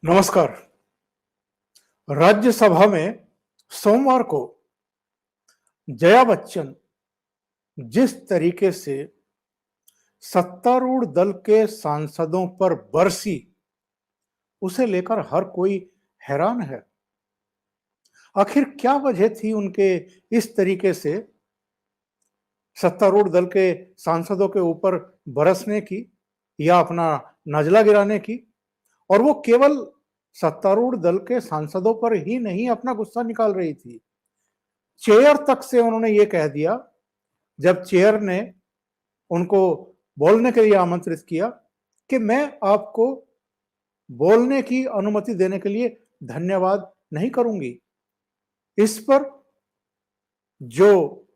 नमस्कार। राज्यसभा में सोमवार को जया बच्चन जिस तरीके से सत्तारूढ़ दल के सांसदों पर बरसी, उसे लेकर हर कोई हैरान है। आखिर क्या वजह थी उनके इस तरीके से सत्तारूढ़ दल के सांसदों के ऊपर बरसने की या अपना नजला गिराने की? और वो केवल सत्तारूढ़ दल के सांसदों पर ही नहीं अपना गुस्सा निकाल रही थी, चेयर तक से उन्होंने ये कह दिया जब चेयर ने उनको बोलने के लिए आमंत्रित किया कि मैं आपको बोलने की अनुमति देने के लिए धन्यवाद नहीं करूंगी। इस पर जो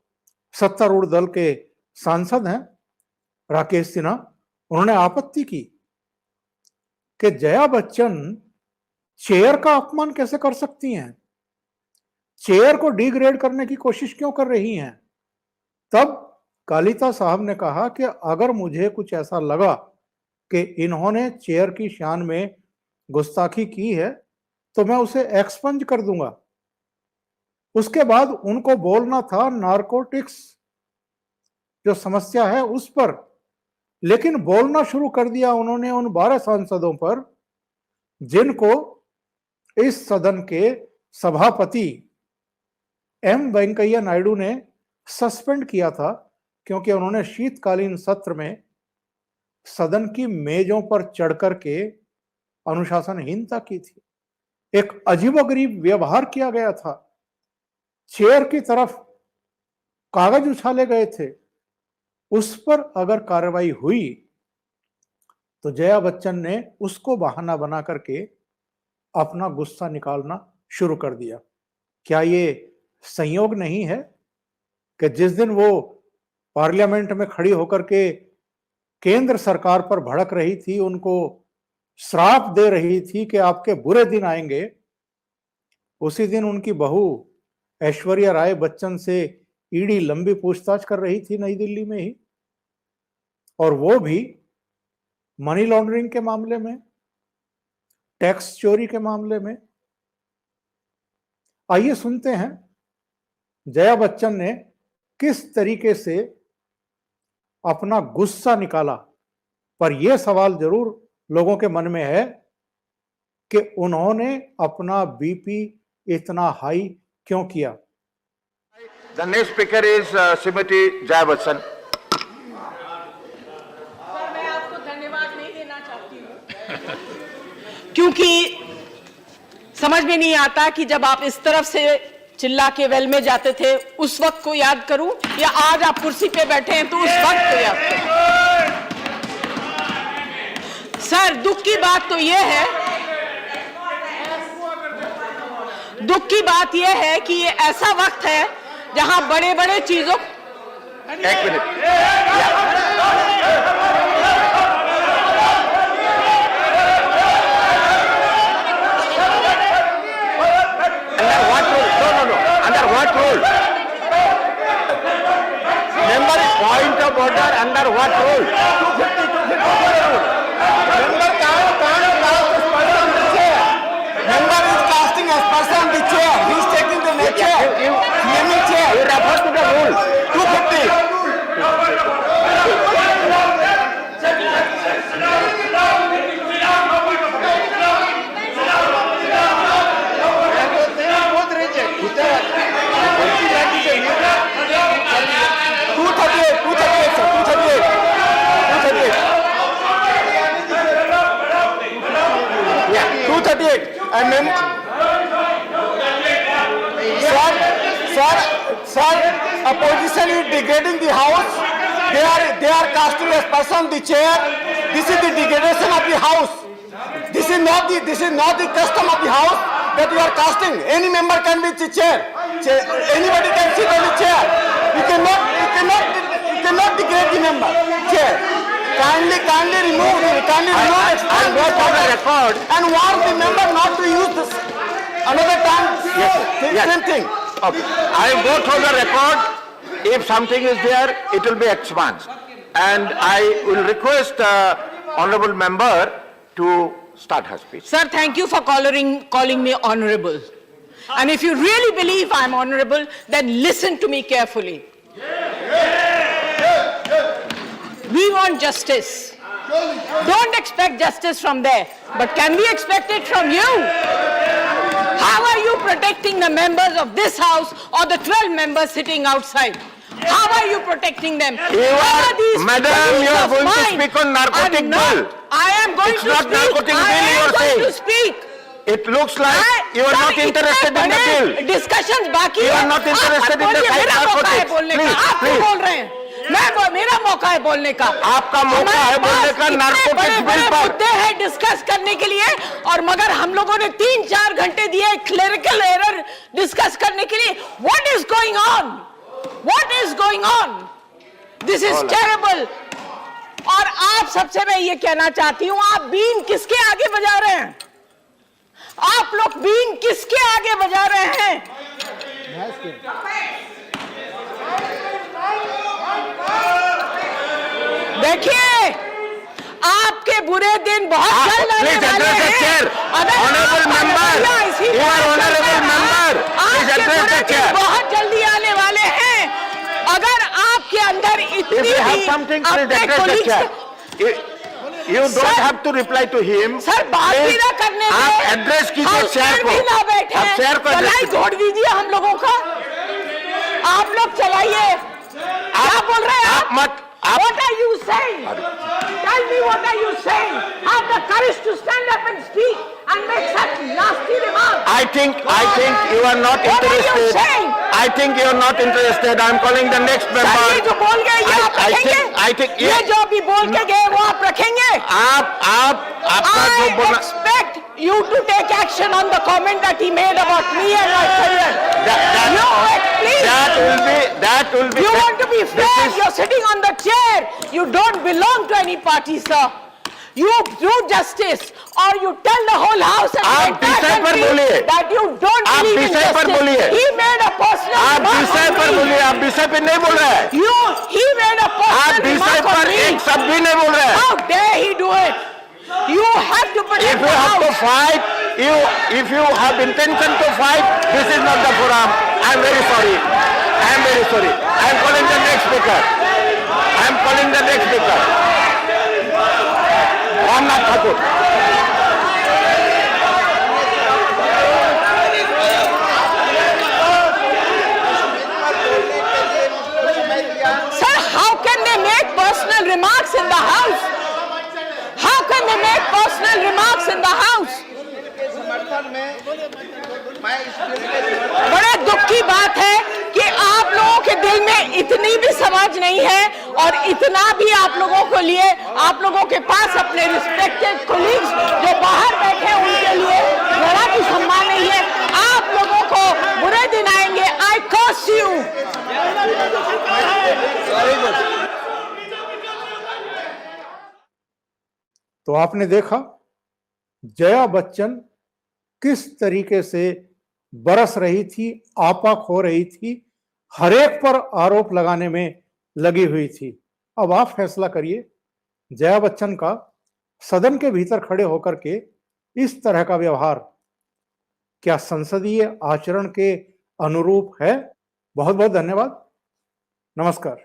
सत्तारूढ़ दल के सांसद हैं राकेश सिन्हा, उन्होंने आपत्ति की कि जया बच्चन चेयर का अपमान कैसे कर सकती हैं, चेयर को डिग्रेड करने की कोशिश क्यों कर रही हैं। तब कालिता साहब ने कहा कि अगर मुझे कुछ ऐसा लगा कि इन्होंने चेयर की शान में गुस्ताखी की है तो मैं उसे एक्सपंज कर दूंगा। उसके बाद उनको बोलना था नारकोटिक्स जो समस्या है उस पर, लेकिन बोलना शुरू कर दिया उन्होंने उन 12 सांसदों पर जिनको इस सदन के सभापति एम वेंकैया नायडू ने सस्पेंड किया था, क्योंकि उन्होंने शीतकालीन सत्र में सदन की मेजों पर चढ़कर के अनुशासनहीनता की थी। एक अजीबोगरीब व्यवहार किया गया था, चेयर की तरफ कागज उछाले गए थे। उस पर अगर कार्रवाई हुई तो जया बच्चन ने उसको बहाना बना करके अपना गुस्सा निकालना शुरू कर दिया। क्या ये संयोग नहीं है कि जिस दिन वो पार्लियामेंट में खड़ी होकर के केंद्र सरकार पर भड़क रही थी, उनको श्राप दे रही थी कि आपके बुरे दिन आएंगे, उसी दिन उनकी बहू ऐश्वर्या राय बच्चन से ईडी लंबी पूछताछ कर रही थी नई दिल्ली में ही, और वो भी मनी लॉन्ड्रिंग के मामले में, टैक्स चोरी के मामले में। आइए सुनते हैं जया बच्चन ने किस तरीके से अपना गुस्सा निकाला। पर यह सवाल जरूर लोगों के मन में है कि उन्होंने अपना बीपी इतना हाई क्यों किया। The next speaker is Srimati Jaya Bachchan. मैं आपको धन्यवाद नहीं देना चाहती हूँ क्योंकि समझ में नहीं आता कि जब आप इस तरफ से चिल्ला के वेल में जाते थे उस वक्त को याद करूं या आज आप कुर्सी पे बैठे हैं तो उस वक्त को याद करूं। सर, दुख की बात यह है कि ये ऐसा वक्त है जहां बड़े बड़े चीजों एक minute. Under what rule? Member is point of order under what rule? 250 Member can't cast as person on the chair. Member is casting as person on the chair. He is taking the nature. CME chair. You refer to the rule. 250. Sir, opposition is degrading the house. They are casting as person on the chair. This is the degradation of the house. This is not the custom of the house that you are casting. Any member can be the chair. Anybody can sit on the chair. You cannot degrade the member. Chair. Kindly remove it. And watch for the record. And warn the member not to use this. Another time, same thing. Okay. I go through the record. If something is there, it will be expunged. And I will request Honorable Member to start her speech. Sir, thank you for calling me honorable. And if you really believe I'm honorable, then listen to me carefully. We want justice. Don't expect justice from there. But can we expect it from you? How are you protecting the members of this house or the 12 members sitting outside? How are you protecting them? Madam, you are going to speak on narcotic bill. I am going It's to not speak. narcotic bill I you am are going to saying. speak. It looks like you are not interested in the bill. Discussions बाकी You है. are not interested in the बोलिए, मेरा मौका है narcotics. बोलने का. Please, आप क्यों please. बोल रहे हैं? मेरा मौका है बोलने का. आपका मौका है बोलने का नारकोटिक्स बिल पर. मुद्दे हैं डिस्कस करने के लिए और मगर हम लोगों ने 3-4 घंटे दिए क्लेरिकल एरर डिस्कस करने के लिए. What is going on? What is going on? This is terrible. और आप सबसे मैं ये कहना चाहती हूं, आप बीन किसके आगे बजा रहे हैं? आप लोग बीन किसके आगे बजा रहे हैं? देखिए, आपके बुरे दिन बहुत जल्द आने वाले हैं. Honorable member, you are honorable member. Please आपके address बुरे the दिन chair. बहुत जल्दी आने वाले हैं. अगर आपके अंदर इतनी If you have भी something, please अपने address the colleagues chair. You don't have to reply to him. Sir बात भी ना करने आप दें. एड्रेस कीजिए हाउस चेयर में को. भी ना बैठे. आप चेयर को चलाई address छोड़ दीजिए हम लोगों का. आप लोग चलाइए. क्या बोल रहे हैं आप मत. What are you saying? Tell me what are you saying? Have the courage to stand up and speak and make such nasty remarks. I think you are not What are you interested. saying? I think you are not interested. I am calling the next sir ये member. जो बोल गए ये आप रखेंगे? I think ये जो अभी बोल के गए वो आप रखेंगे? आपका जो I बोला. expect you to take action on the comment that he made about me and my career. Please. That will be. You want to be This fair? is- You're sitting on the chair. You don't belong to any party, sir. You do justice, or you tell the whole house and the आप entire विषय पर country बोलिए. that you don't आप believe in विषय पर justice. बोलिए. He made a personal आप remark विषय on पर me. बोलिए. आप विषय पर नहीं बोल रहे हैं. He made a आप personal विषय remark on पर me. एक शब्द भी नहीं बोल रहे हैं. How dare he do it? You have to protect If you the have to house. fight, if you have intention to fight, this is not the forum. I am very sorry. I am very sorry. I am calling the next speaker. I am calling the next speaker. Ramnath Thakur. Sir, how can they make personal remarks in the house? How can they make personal remarks in the house? बड़े दुख की बात है कि आप लोगों के दिल में इतनी भी समझ नहीं है और इतना भी आप लोगों को लिए आप लोगों के पास अपने रिस्पेक्टेड कोलीग्स जो बाहर बैठे हैं उनके लिए जरा भी सम्मान नहीं है. आप लोगों को बुरे दिन आएंगे. आई कर्स यू. तो आपने देखा जया बच्चन किस तरीके से बरस रही थी, आपा खो रही थी, हरेक पर आरोप लगाने में लगी हुई थी. अब आप फैसला करिए, जया बच्चन का सदन के भीतर खड़े होकर के इस तरह का व्यवहार क्या संसदीय आचरण के अनुरूप है? बहुत बहुत धन्यवाद. नमस्कार.